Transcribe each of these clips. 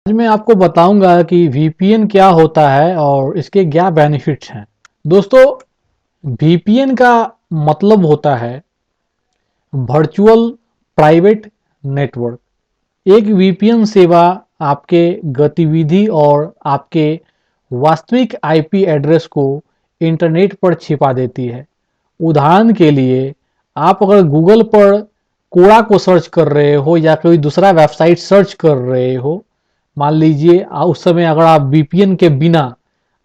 आज मैं आपको बताऊंगा कि वीपीएन क्या होता है और इसके क्या बेनिफिट्स हैं। दोस्तों, वीपीएन का मतलब होता है वर्चुअल प्राइवेट नेटवर्क। एक वीपीएन सेवा आपके गतिविधि और आपके वास्तविक आईपी एड्रेस को इंटरनेट पर छिपा देती है। उदाहरण के लिए, आप अगर गूगल पर कोड़ा को सर्च कर रहे हो या कोई दूसरा वेबसाइट सर्च कर रहे हो, मान लीजिए उस समय अगर आप वीपीएन के बिना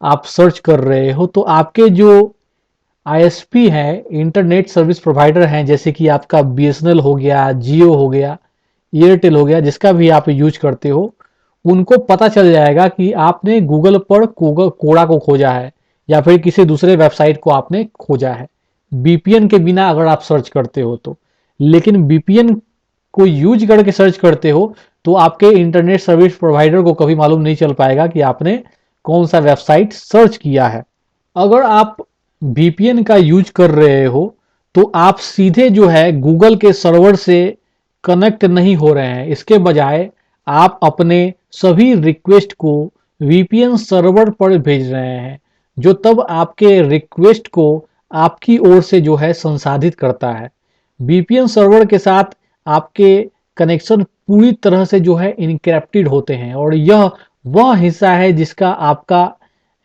आप सर्च कर रहे हो, तो आपके जो आईएसपी है, इंटरनेट सर्विस प्रोवाइडर हैं, जैसे कि आपका बीएसएनएल हो गया, जियो हो गया, एयरटेल हो गया, जिसका भी आप यूज करते हो, उनको पता चल जाएगा कि आपने गूगल पर कोड़ा को खोजा है या फिर किसी दूसरे वेबसाइट को आपने खोजा है वीपीएन के बिना अगर आप सर्च करते हो तो। लेकिन वीपीएन को यूज करके सर्च करते हो तो आपके इंटरनेट सर्विस प्रोवाइडर को कभी मालूम नहीं चल पाएगा कि आपने कौन सा वेबसाइट सर्च किया है। अगर आप वीपीएन का यूज कर रहे हो तो आप सीधे जो है गूगल के सर्वर से कनेक्ट नहीं हो रहे हैं। इसके बजाय आप अपने सभी रिक्वेस्ट को वीपीएन सर्वर पर भेज रहे हैं, जो तब आपके रिक्वेस्ट को आपकी ओर से जो है संसाधित करता है। वीपीएन सर्वर के साथ आपके कनेक्शन पूरी तरह से जो है इनक्रिप्टेड होते हैं और यह वह हिस्सा है जिसका आपका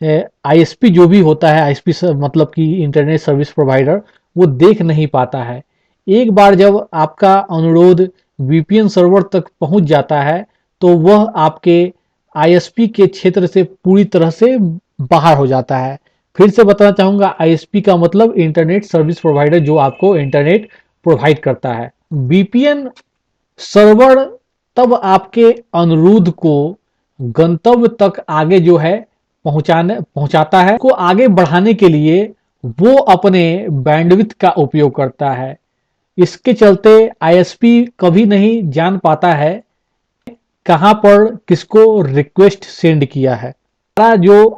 आईएसपी जो भी होता है, आईएसपी मतलब कि इंटरनेट सर्विस प्रोवाइडर, वो देख नहीं पाता है। एक बार जब आपका अनुरोध वीपीएन सर्वर तक पहुंच जाता है तो वह आपके आईएसपी के क्षेत्र से पूरी तरह से बाहर हो जाता है। फिर से बताना चाहूंगा, आईएसपी का मतलब इंटरनेट सर्विस प्रोवाइडर, जो आपको इंटरनेट प्रोवाइड करता है। वीपीएन सर्वर तब आपके अनुरोध को गंतव्य तक आगे जो है पहुंचाता है। को आगे बढ़ाने के लिए वो अपने बैंडविड्थ का उपयोग करता है। इसके चलते आईएसपी कभी नहीं जान पाता है कहां पर किसको रिक्वेस्ट सेंड किया है। सारा जो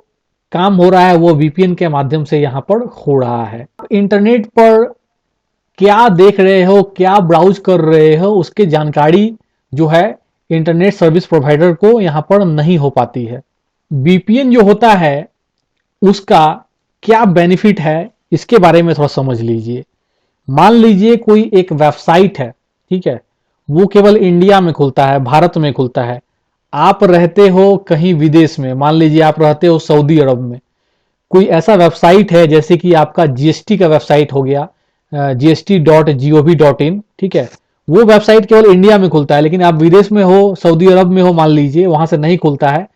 काम हो रहा है वो वीपीएन के माध्यम से यहां पर हो रहा है। इंटरनेट पर क्या देख रहे हो, क्या ब्राउज कर रहे हो, उसकी जानकारी जो है इंटरनेट सर्विस प्रोवाइडर को यहां पर नहीं हो पाती है। वीपीएन जो होता है उसका क्या बेनिफिट है, इसके बारे में थोड़ा समझ लीजिए। मान लीजिए कोई एक वेबसाइट है, ठीक है, वो केवल इंडिया में खुलता है, भारत में खुलता है। आप रहते हो कहीं विदेश में, मान लीजिए आप रहते हो सऊदी अरब में। कोई ऐसा वेबसाइट है जैसे कि आपका जीएसटी का वेबसाइट हो गया, gst.gov.in, ठीक है, वो वेबसाइट केवल इंडिया में खुलता है, लेकिन आप विदेश में हो, सऊदी अरब में हो मान लीजिए, वहां से नहीं खुलता है।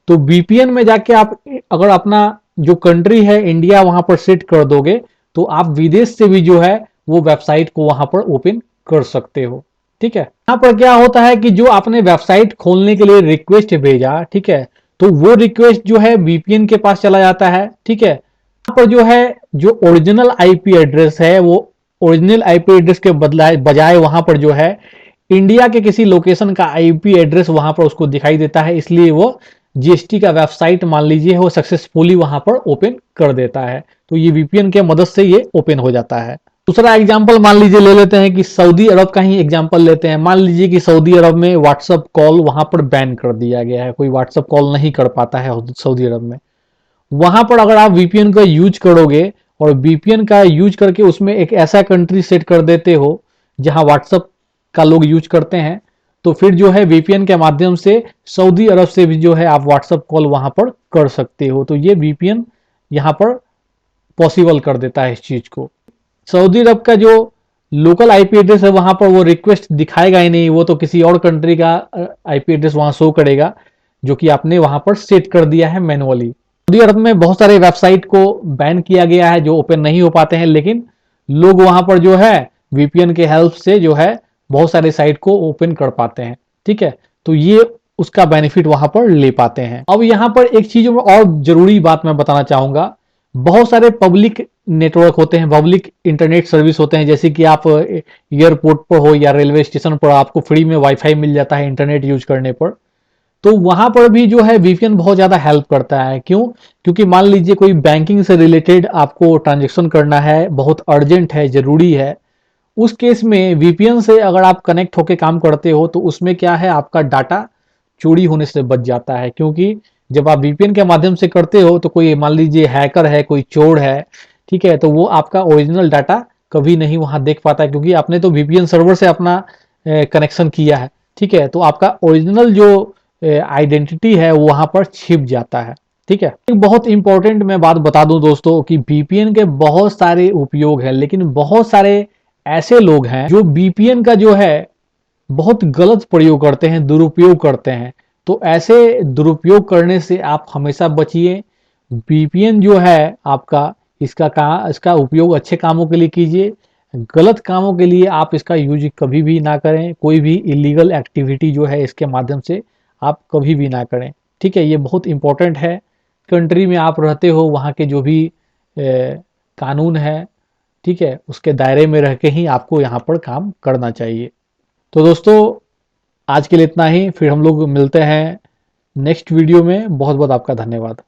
तो वीपीएन में जाके आप अगर अपना जो कंट्री है इंडिया वहां पर सेट कर दोगे तो आप विदेश से भी जो है वो वेबसाइट को वहां पर ओपन कर सकते हो। ठीक है, यहां पर क्या होता है कि जो आपने वेबसाइट खोलने के लिए रिक्वेस्ट भेजा, ठीक है, तो वो रिक्वेस्ट जो है वीपीएन के पास चला जाता है। ठीक है, यहाँ पर जो है जो ओरिजिनल आईपी एड्रेस है, वो ओरिजिनल आईपी एड्रेस के बजाय वहां पर जो है इंडिया के किसी लोकेशन का आईपी एड्रेस वहां पर उसको दिखाई देता है, इसलिए वो जीएसटी का वेबसाइट मान लीजिए वो सक्सेसफुली वहां पर ओपन कर देता है। तो ये वीपीएन के मदद से ये ओपन हो जाता है। दूसरा एग्जांपल मान लीजिए ले लेते हैं कि सऊदी अरब का ही एग्जांपल लेते हैं। मान लीजिए कि सऊदी अरब में व्हाट्सएप कॉल वहां पर बैन कर दिया गया है, कोई व्हाट्सएप कॉल नहीं कर पाता है सऊदी अरब में। वहां पर अगर आप वीपीएन का यूज करोगे और वीपीएन का यूज करके उसमें एक ऐसा कंट्री सेट कर देते हो जहां व्हाट्सएप का लोग यूज करते हैं, तो फिर जो है वीपीएन के माध्यम से सऊदी अरब से भी जो है आप व्हाट्सएप कॉल वहां पर कर सकते हो। तो ये वीपीएन यहां पर पॉसिबल कर देता है इस चीज को। सऊदी अरब का जो लोकल आईपी एड्रेस है वहां पर वो रिक्वेस्ट दिखाएगा ही नहीं, वो तो किसी और कंट्री का आईपी एड्रेस वहां शो करेगा जो कि आपने वहां पर सेट कर दिया है मैनुअली। सऊदी अरब में बहुत सारे वेबसाइट को बैन किया गया है जो ओपन नहीं हो पाते हैं, लेकिन लोग वहां पर जो है वीपीएन के हेल्प से जो है बहुत सारे साइट को ओपन कर पाते हैं। ठीक है, तो ये उसका बेनिफिट वहां पर ले पाते हैं। अब यहां पर एक चीज और जरूरी बात मैं बताना चाहूंगा, बहुत सारे पब्लिक नेटवर्क होते हैं, पब्लिक इंटरनेट सर्विस होते हैं, जैसे कि आप एयरपोर्ट पर हो या रेलवे स्टेशन पर आपको फ्री में वाईफाई मिल जाता है इंटरनेट यूज करने पर। तो वहां पर भी जो है वीपीएन बहुत ज्यादा हेल्प करता है। क्यों? क्योंकि मान लीजिए कोई बैंकिंग से रिलेटेड आपको ट्रांजेक्शन करना है, बहुत अर्जेंट है, जरूरी है, उस केस में वीपीएन से अगर आप कनेक्ट होकर काम करते हो तो उसमें क्या है, आपका डाटा चोरी होने से बच जाता है। क्योंकि जब आप वीपीएन के माध्यम से करते हो तो कोई मान लीजिए हैकर है, कोई चोर है, ठीक है, तो वो आपका ओरिजिनल डाटा कभी नहीं वहां देख पाता है, क्योंकि आपने तो वीपीएन सर्वर से अपना कनेक्शन किया है, ठीक है, तो आपका ओरिजिनल जो आइडेंटिटी है वो वहां पर छिप जाता है, ठीक है। एक बहुत इंपॉर्टेंट मैं बात बता दूं दोस्तों कि वीपीएन के बहुत सारे उपयोग हैं, लेकिन बहुत सारे ऐसे लोग हैं जो वीपीएन का जो है बहुत गलत प्रयोग करते हैं, दुरुपयोग करते हैं। तो ऐसे दुरुपयोग करने से आप हमेशा बचिए। वीपीएन जो है आपका, इसका उपयोग अच्छे कामों के लिए कीजिए, गलत कामों के लिए आप इसका यूज कभी भी ना करें। कोई भी इलीगल एक्टिविटी जो है इसके माध्यम से आप कभी भी ना करें, ठीक है, ये बहुत इंपॉर्टेंट है। कंट्री में आप रहते हो वहाँ के जो भी कानून है, ठीक है, उसके दायरे में रह के ही आपको यहाँ पर काम करना चाहिए। तो दोस्तों आज के लिए इतना ही, फिर हम लोग मिलते हैं नेक्स्ट वीडियो में। बहुत बहुत आपका धन्यवाद।